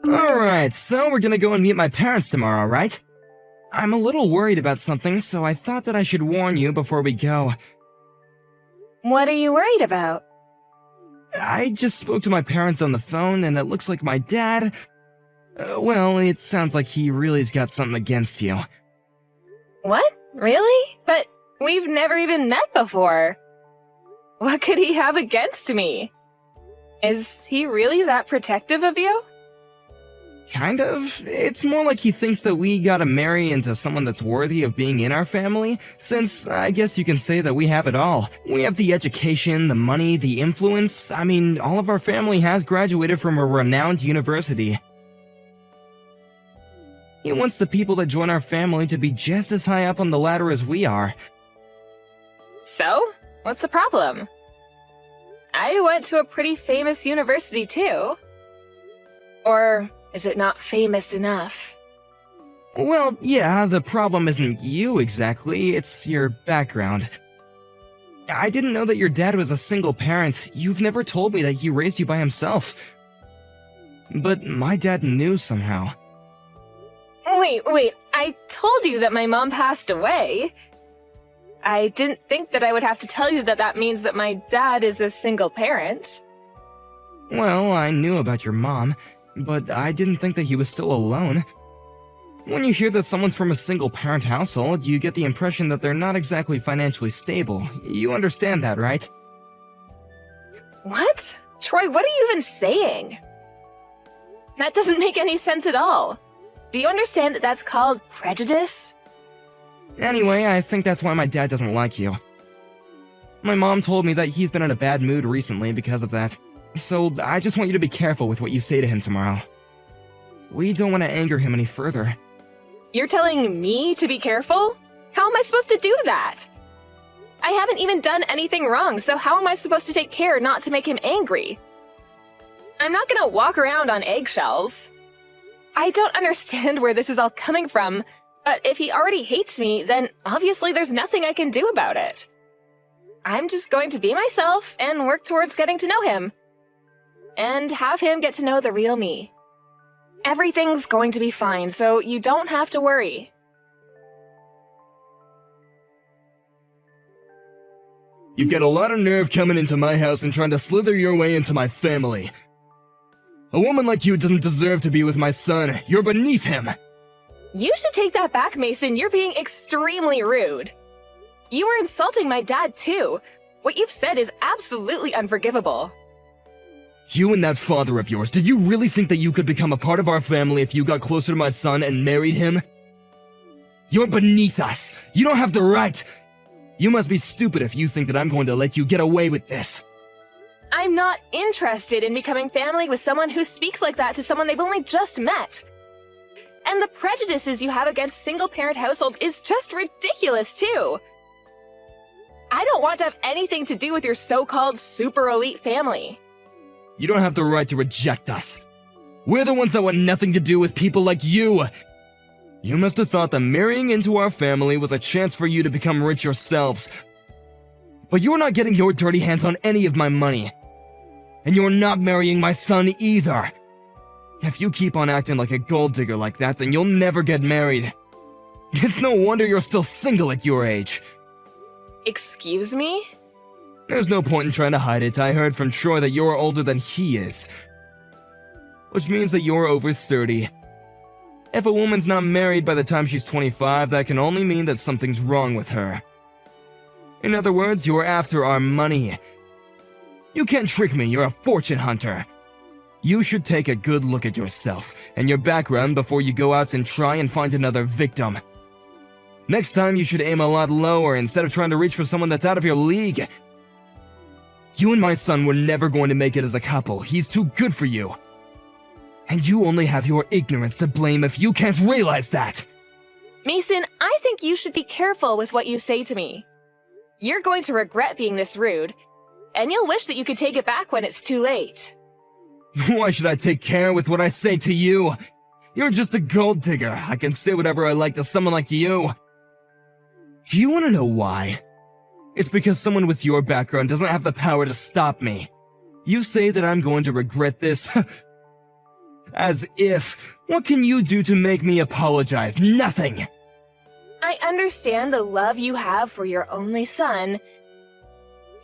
Alright, so we're gonna go and meet my parents tomorrow, right? I'm a little worried about something, so I thought that I should warn you before we go. What are you worried about? I just spoke to my parents on the phone, and it looks like my dad... well, it sounds like he really's got something against you. What? Really? But we've never even met before. What could he have against me? Is he really that protective of you? Kind of. It's more like he thinks that we gotta marry into someone that's worthy of being in our family, since I guess you can say that we have it all. We have the education, the money, the influence. I mean, all of our family has graduated from a renowned university. He wants the people that join our family to be just as high up on the ladder as we are. So? What's the problem? I went to a pretty famous university too. Or is it not famous enough? Well, yeah, the problem isn't you exactly, it's your background. I didn't know that your dad was a single parent. You've never told me that he raised you by himself. But my dad knew somehow. Wait, I told you that my mom passed away. I didn't think that I would have to tell you that that means that my dad is a single parent. Well, I knew about your mom, but I didn't think that he was still alone. When you hear that someone's from a single-parent household, you get the impression that they're not exactly financially stable. You understand that, right? What? Troy, what are you even saying? That doesn't make any sense at all. Do you understand that that's called prejudice? Anyway, I think that's why my dad doesn't like you. My mom told me that he's been in a bad mood recently because of that. So I just want you to be careful with what you say to him tomorrow. We don't want to anger him any further. You're telling me to be careful? How am I supposed to do that? I haven't even done anything wrong, so how am I supposed to take care not to make him angry? I'm not gonna walk around on eggshells. I don't understand where this is all coming from, but if he already hates me, then obviously there's nothing I can do about it. I'm just going to be myself and work towards getting to know him. And have him get to know the real me. Everything's going to be fine, so you don't have to worry. You've got a lot of nerve coming into my house and trying to slither your way into my family. A woman like you doesn't deserve to be with my son. You're beneath him. You should take that back, Mason. You're being extremely rude. You were insulting my dad, too. What you've said is absolutely unforgivable. You and that father of yours, did you really think that you could become a part of our family if you got closer to my son and married him? You're beneath us. You don't have the right. You must be stupid if you think that I'm going to let you get away with this. I'm not interested in becoming family with someone who speaks like that to someone they've only just met. And the prejudices you have against single-parent households is just ridiculous, too. I don't want to have anything to do with your so-called super elite family. You don't have the right to reject us. We're the ones that want nothing to do with people like you. You must have thought that marrying into our family was a chance for you to become rich yourselves. But you're not getting your dirty hands on any of my money. And you're not marrying my son either. If you keep on acting like a gold digger like that, then you'll never get married. It's no wonder you're still single at your age. Excuse me? There's no point in trying to hide it. I heard from Troy that you're older than he is. Which means that you're over 30. If a woman's not married by the time she's 25, that can only mean that something's wrong with her. In other words, you're after our money. You can't trick me, you're a fortune hunter. You should take a good look at yourself and your background before you go out and try and find another victim. Next time, you should aim a lot lower instead of trying to reach for someone that's out of your league. You and my son were never going to make it as a couple. He's too good for you. And you only have your ignorance to blame if you can't realize that. Mason, I think you should be careful with what you say to me. You're going to regret being this rude, and you'll wish that you could take it back when it's too late. Why should I take care with what I say to you? You're just a gold digger. I can say whatever I like to someone like you. Do you want to know why? It's because someone with your background doesn't have the power to stop me. You say that I'm going to regret this, As if. What can you do to make me apologize? Nothing! I understand the love you have for your only son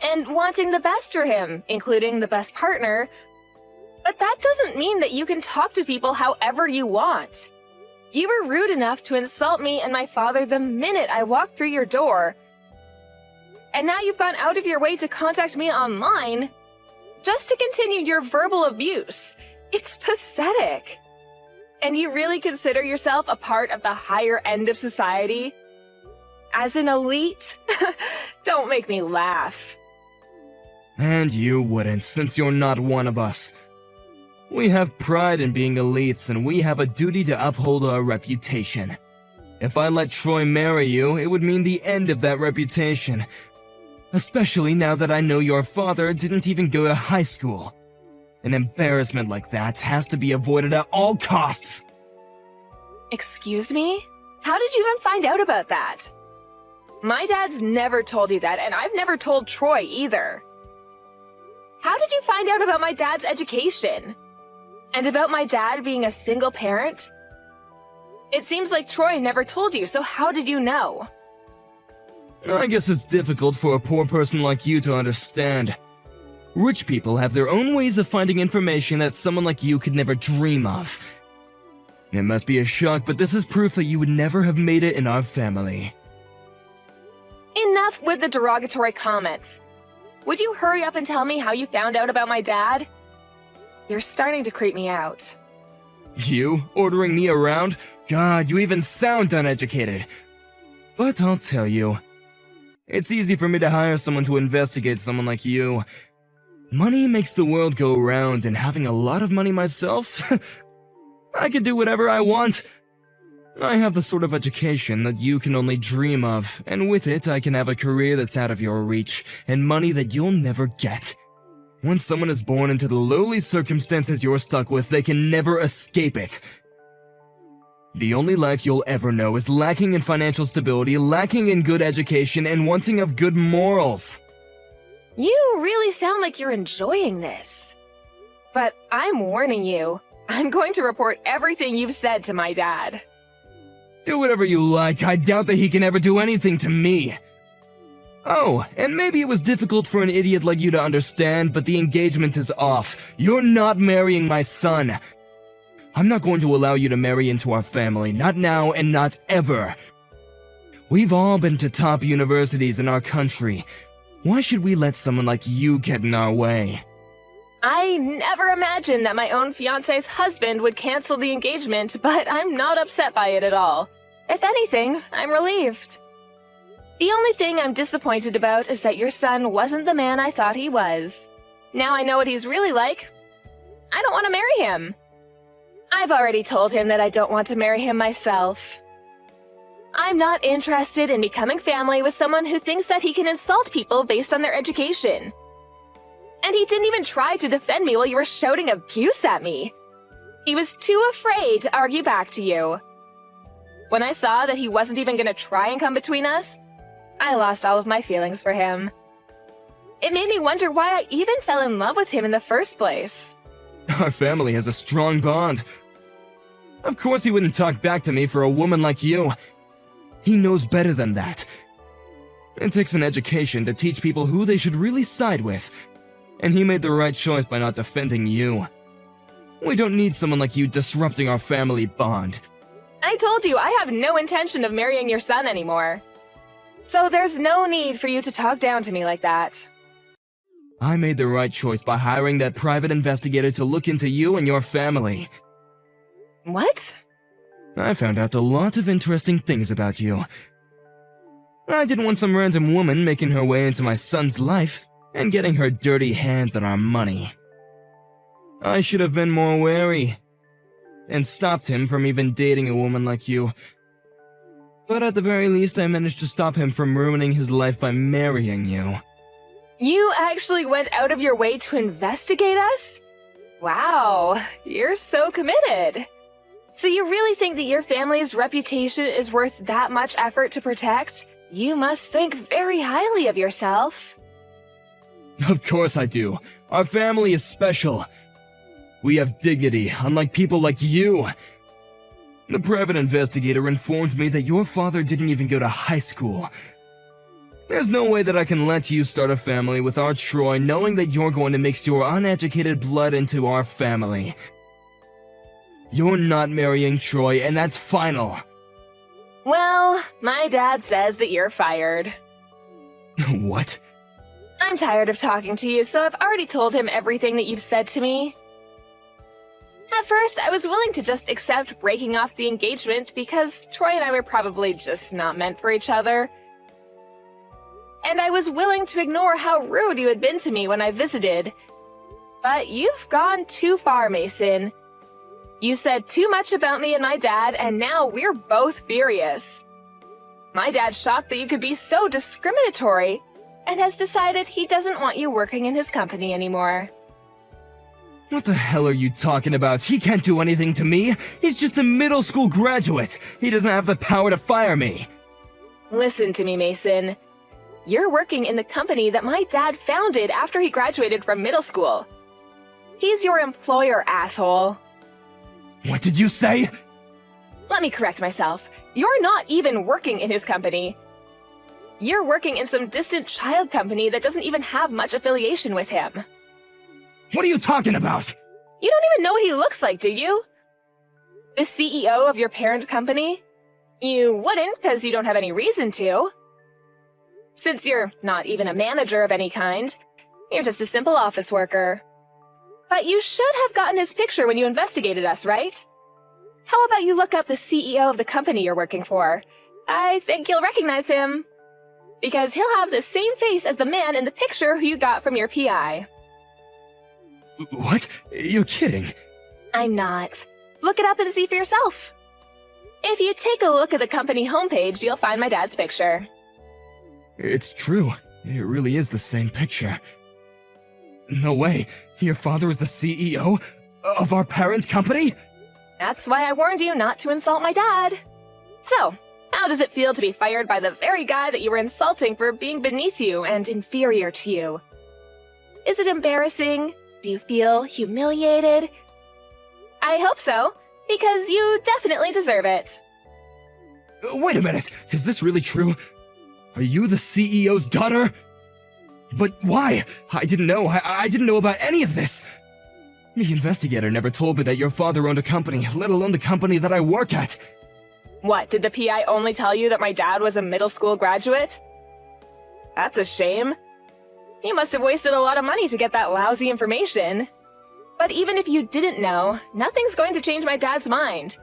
and wanting the best for him, including the best partner, but that doesn't mean that you can talk to people however you want. You were rude enough to insult me and my father the minute I walked through your door, and now you've gone out of your way to contact me online just to continue your verbal abuse. It's pathetic. And you really consider yourself a part of the higher end of society? As an elite? Don't make me laugh. And you wouldn't, since you're not one of us. We have pride in being elites, and we have a duty to uphold our reputation. If I let Troy marry you, it would mean the end of that reputation. Especially now that I know your father didn't even go to high school. An embarrassment like that has to be avoided at all costs. Excuse me? How did you even find out about that? My dad's never told you that, and I've never told Troy either. How did you find out about my dad's education? And about my dad being a single parent? It seems like Troy never told you, so how did you know? I guess it's difficult for a poor person like you to understand. Rich people have their own ways of finding information that someone like you could never dream of. It must be a shock, but this is proof that you would never have made it in our family. Enough with the derogatory comments. Would you hurry up and tell me how you found out about my dad? You're starting to creep me out. You? Ordering me around? God, you even sound uneducated. But I'll tell you. It's easy for me to hire someone to investigate someone like you. Money makes the world go round, and having a lot of money myself, I can do whatever I want. I have the sort of education that you can only dream of, and with it I can have a career that's out of your reach, and money that you'll never get. Once someone is born into the lowly circumstances you're stuck with, they can never escape it. The only life you'll ever know is lacking in financial stability, lacking in good education, and wanting of good morals. You really sound like you're enjoying this. But I'm warning you, I'm going to report everything you've said to my dad. Do whatever you like. I doubt that he can ever do anything to me. Oh, and maybe it was difficult for an idiot like you to understand, but the engagement is off. You're not marrying my son. I'm not going to allow you to marry into our family, not now and not ever. We've all been to top universities in our country. Why should we let someone like you get in our way? I never imagined that my own fiancé's husband would cancel the engagement, but I'm not upset by it at all. If anything, I'm relieved. The only thing I'm disappointed about is that your son wasn't the man I thought he was. Now I know what he's really like. I don't want to marry him. I've already told him that I don't want to marry him myself. I'm not interested in becoming family with someone who thinks that he can insult people based on their education. And he didn't even try to defend me while you were shouting abuse at me. He was too afraid to argue back to you. When I saw that he wasn't even going to try and come between us, I lost all of my feelings for him. It made me wonder why I even fell in love with him in the first place. Our family has a strong bond. Of course he wouldn't talk back to me for a woman like you. He knows better than that. It takes an education to teach people who they should really side with, and he made the right choice by not defending you. We don't need someone like you disrupting our family bond. I told you I have no intention of marrying your son anymore. So there's no need for you to talk down to me like that. I made the right choice by hiring that private investigator to look into you and your family. What? I found out a lot of interesting things about you. I didn't want some random woman making her way into my son's life and getting her dirty hands on our money. I should have been more wary and stopped him from even dating a woman like you. But at the very least, I managed to stop him from ruining his life by marrying you. You actually went out of your way to investigate us? Wow, you're so committed. So you really think that your family's reputation is worth that much effort to protect? You must think very highly of yourself. Of course I do. Our family is special. We have dignity, unlike people like you. The private investigator informed me that your father didn't even go to high school. There's no way that I can let you start a family with our Troy knowing that you're going to mix your uneducated blood into our family. You're not marrying Troy, and that's final. Well, my dad says that you're fired. What? I'm tired of talking to you, so I've already told him everything that you've said to me. At first, I was willing to just accept breaking off the engagement because Troy and I were probably just not meant for each other. And I was willing to ignore how rude you had been to me when I visited. But you've gone too far, Mason. You said too much about me and my dad, and now we're both furious. My dad's shocked that you could be so discriminatory, and has decided he doesn't want you working in his company anymore. What the hell are you talking about? He can't do anything to me. He's just a middle school graduate. He doesn't have the power to fire me. Listen to me, Mason. You're working in the company that my dad founded after he graduated from middle school. He's your employer, asshole. What did you say? Let me correct myself. You're not even working in his company. You're working in some distant child company that doesn't even have much affiliation with him. What are you talking about? You don't even know what he looks like, do you? The CEO of your parent company? You wouldn't, because you don't have any reason to. Since you're not even a manager of any kind, you're just a simple office worker. But you should have gotten his picture when you investigated us, right? How about you look up the CEO of the company you're working for? I think you'll recognize him. Because he'll have the same face as the man in the picture who you got from your PI. What? You're kidding. I'm not. Look it up and see for yourself. If you take a look at the company homepage, you'll find my dad's picture. It's true. It really is the same picture. No way. Your father is the CEO of our parent company? That's why I warned you not to insult my dad. So, how does it feel to be fired by the very guy that you were insulting for being beneath you and inferior to you? Is it embarrassing? Do you feel humiliated? I hope so, because you definitely deserve it. Wait a minute. Is this really true? Are you the CEO's daughter? But why? I didn't know. I didn't know about any of this. The investigator never told me that your father owned a company, let alone the company that I work at. What, did the PI only tell you that my dad was a middle school graduate? That's a shame. You must have wasted a lot of money to get that lousy information. But even if you didn't know, nothing's going to change my dad's mind.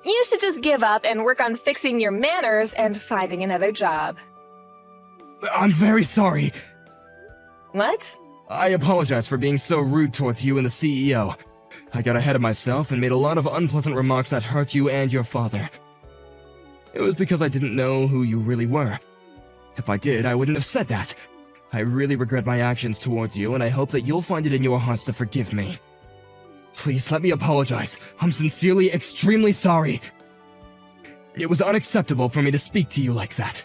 You should just give up and work on fixing your manners and finding another job. I'm very sorry. What? I apologize for being so rude towards you and the CEO. I got ahead of myself and made a lot of unpleasant remarks that hurt you and your father. It was because I didn't know who you really were. If I did, I wouldn't have said that. I really regret my actions towards you, and I hope that you'll find it in your hearts to forgive me. Please let me apologize. I'm sincerely extremely sorry. It was unacceptable for me to speak to you like that.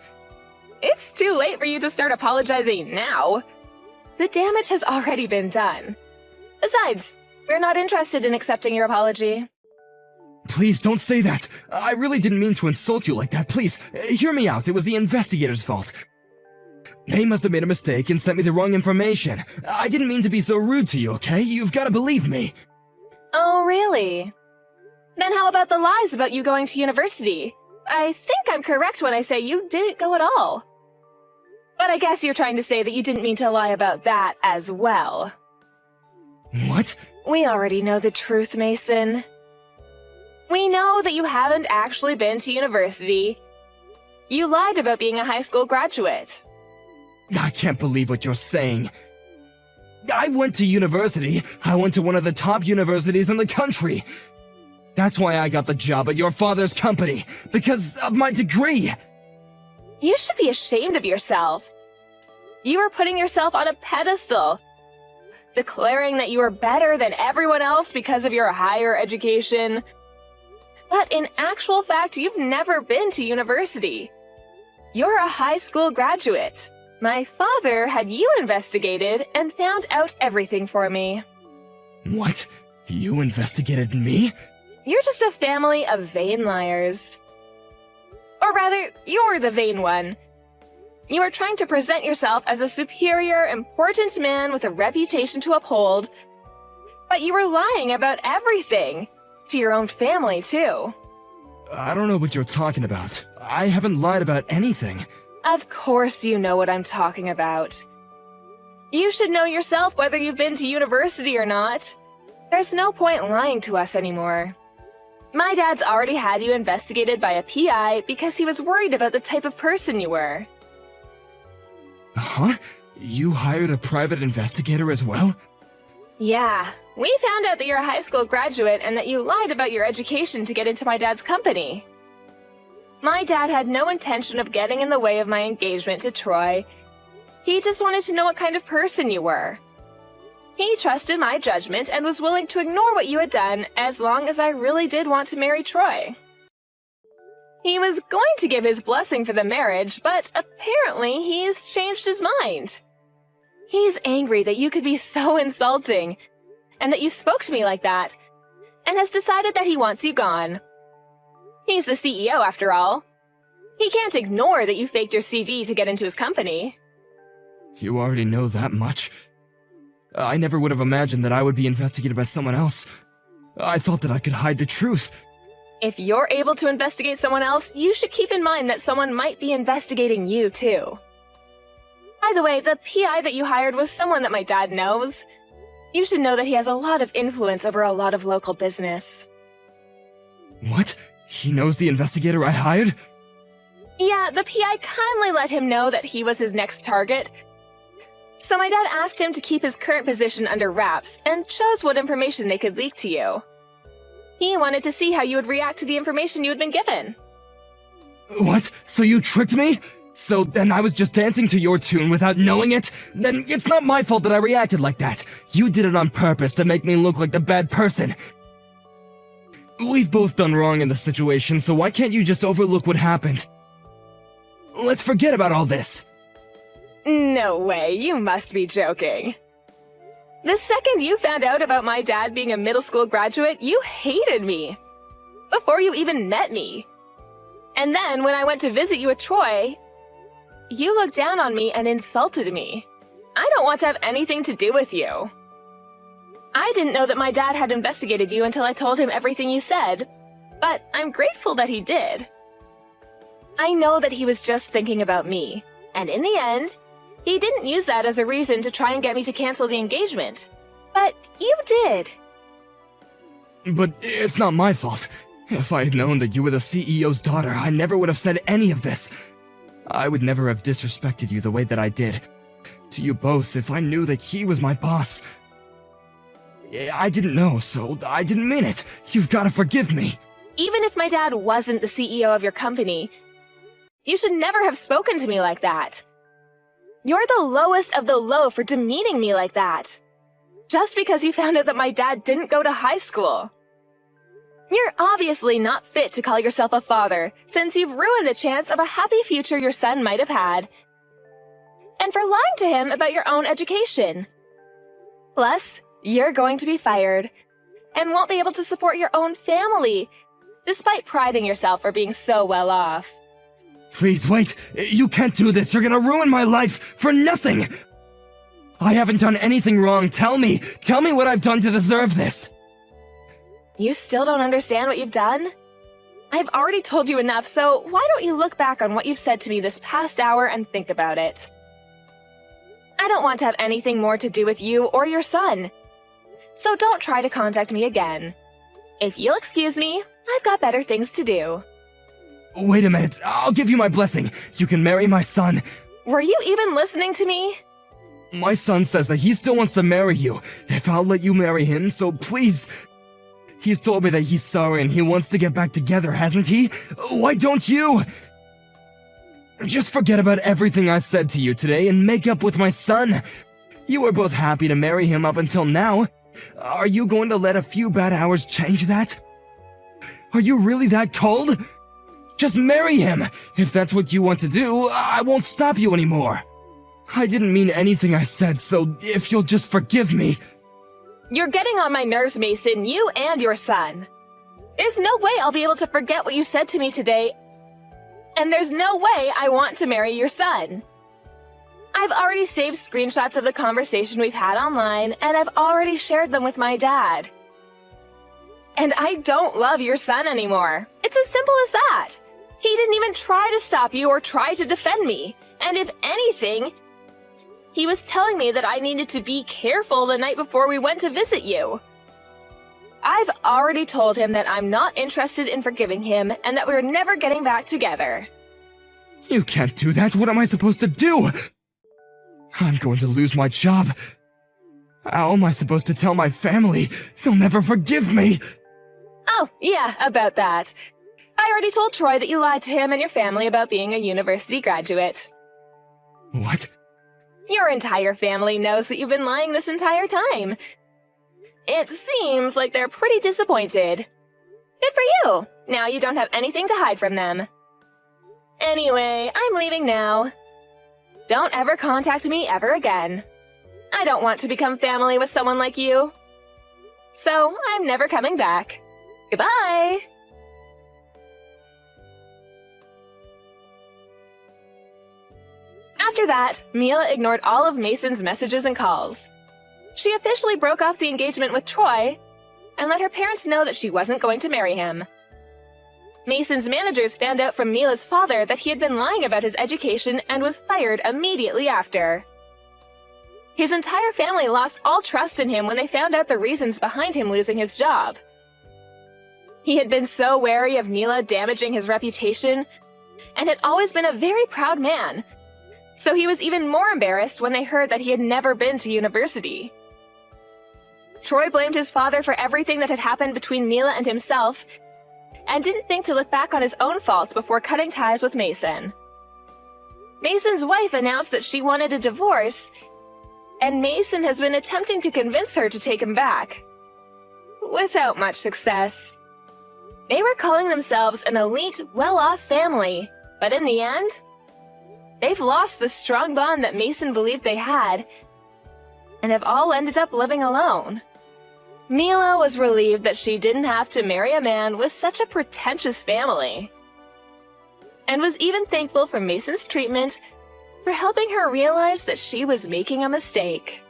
It's too late for you to start apologizing now. The damage has already been done. Besides, we're not interested in accepting your apology. Please don't say that. I really didn't mean to insult you like that. Please, hear me out. It was the investigator's fault. They must have made a mistake and sent me the wrong information. I didn't mean to be so rude to you, okay? You've got to believe me. Oh, really? Then how about the lies about you going to university? I think I'm correct when I say you didn't go at all. But I guess you're trying to say that you didn't mean to lie about that as well. What? We already know the truth, Mason. We know that you haven't actually been to university. You lied about being a high school graduate. I can't believe what you're saying. I went to university. I went to one of the top universities in the country. That's why I got the job at your father's company, because of my degree. You should be ashamed of yourself. You were putting yourself on a pedestal, declaring that you were better than everyone else because of your higher education. But in actual fact, you've never been to university. You're a high school graduate. My father had you investigated and found out everything for me. What? You investigated me? You're just a family of vain liars. Or rather, you're the vain one. You are trying to present yourself as a superior, important man with a reputation to uphold, but you were lying about everything. To your own family, too. I don't know what you're talking about. I haven't lied about anything. Of course you know what I'm talking about. You should know yourself whether you've been to university or not. There's no point lying to us anymore. My dad's already had you investigated by a PI because he was worried about the type of person you were. Huh? You hired a private investigator as well? Yeah, we found out that you're a high school graduate and that you lied about your education to get into my dad's company. My dad had no intention of getting in the way of my engagement to Troy. He just wanted to know what kind of person you were. He trusted my judgment and was willing to ignore what you had done as long as I really did want to marry Troy. He was going to give his blessing for the marriage, but apparently he's changed his mind. He's angry that you could be so insulting, and that you spoke to me like that, and has decided that he wants you gone. He's the CEO, after all. He can't ignore that you faked your CV to get into his company. You already know that much? I never would have imagined that I would be investigated by someone else. I thought that I could hide the truth. If you're able to investigate someone else, you should keep in mind that someone might be investigating you, too. By the way, the PI that you hired was someone that my dad knows. You should know that he has a lot of influence over a lot of local business. What? He knows the investigator I hired? Yeah, the PI kindly let him know that he was his next target. So my dad asked him to keep his current position under wraps and chose what information they could leak to you. He wanted to see how you would react to the information you had been given. What? So you tricked me? So then I was just dancing to your tune without knowing it? Then it's not my fault that I reacted like that. You did it on purpose to make me look like the bad person. We've both done wrong in the situation, so why can't you just overlook what happened? Let's forget about all this. No way, you must be joking. The second you found out about my dad being a middle school graduate, you hated me. Before you even met me. And then when I went to visit you with Troy, you looked down on me and insulted me. I don't want to have anything to do with you. I didn't know that my dad had investigated you until I told him everything you said, but I'm grateful that he did. I know that he was just thinking about me, and in the end, he didn't use that as a reason to try and get me to cancel the engagement. But you did. But it's not my fault. If I had known that you were the CEO's daughter, I never would have said any of this. I would never have disrespected you the way that I did. To you both, if I knew that he was my boss. I didn't know, so I didn't mean it. You've got to forgive me. Even if my dad wasn't the CEO of your company, you should never have spoken to me like that. You're the lowest of the low for demeaning me like that. Just because you found out that my dad didn't go to high school. You're obviously not fit to call yourself a father, since you've ruined the chance of a happy future your son might have had. And for lying to him about your own education. Plus, you're going to be fired, and won't be able to support your own family, despite priding yourself for being so well off. Please wait. You can't do this. You're gonna ruin my life for nothing. I haven't done anything wrong. Tell me. Tell me what I've done to deserve this. You still don't understand what you've done? I've already told you enough, so why don't you look back on what you've said to me this past hour and think about it? I don't want to have anything more to do with you or your son. So don't try to contact me again. If you'll excuse me, I've got better things to do. Wait a minute. I'll give you my blessing. You can marry my son. Were you even listening to me? My son says that he still wants to marry you. If I'll let you marry him, so please. He's told me that he's sorry and he wants to get back together, hasn't he? Why don't you? Just forget about everything I said to you today and make up with my son. You were both happy to marry him up until now. Are you going to let a few bad hours change that? Are you really that cold? Just marry him! If that's what you want to do, I won't stop you anymore. I didn't mean anything I said, so if you'll just forgive me. You're getting on my nerves, Mason, you and your son. There's no way I'll be able to forget what you said to me today, and there's no way I want to marry your son. I've already saved screenshots of the conversation we've had online, and I've already shared them with my dad. And I don't love your son anymore. It's as simple as that. He didn't even try to stop you or try to defend me. And if anything, he was telling me that I needed to be careful the night before we went to visit you. I've already told him that I'm not interested in forgiving him and that we're never getting back together. You can't do that. What am I supposed to do? I'm going to lose my job. How am I supposed to tell my family? They'll never forgive me. Oh, yeah, about that. I already told Troy that you lied to him and your family about being a university graduate. What? Your entire family knows that you've been lying this entire time. It seems like they're pretty disappointed. Good for you! Now you don't have anything to hide from them. Anyway, I'm leaving now. Don't ever contact me ever again. I don't want to become family with someone like you. So, I'm never coming back. Goodbye! After that, Mila ignored all of Mason's messages and calls. She officially broke off the engagement with Troy and let her parents know that she wasn't going to marry him. Mason's managers found out from Mila's father that he had been lying about his education and was fired immediately after. His entire family lost all trust in him when they found out the reasons behind him losing his job. He had been so wary of Mila damaging his reputation and had always been a very proud man, so he was even more embarrassed when they heard that he had never been to university. Troy blamed his father for everything that had happened between Mila and himself and didn't think to look back on his own faults before cutting ties with Mason. Mason's wife announced that she wanted a divorce, and Mason has been attempting to convince her to take him back. Without much success. They were calling themselves an elite, well-off family, but in the end, they've lost the strong bond that Mason believed they had, and have all ended up living alone. Mila was relieved that she didn't have to marry a man with such a pretentious family, and was even thankful for Mason's treatment for helping her realize that she was making a mistake.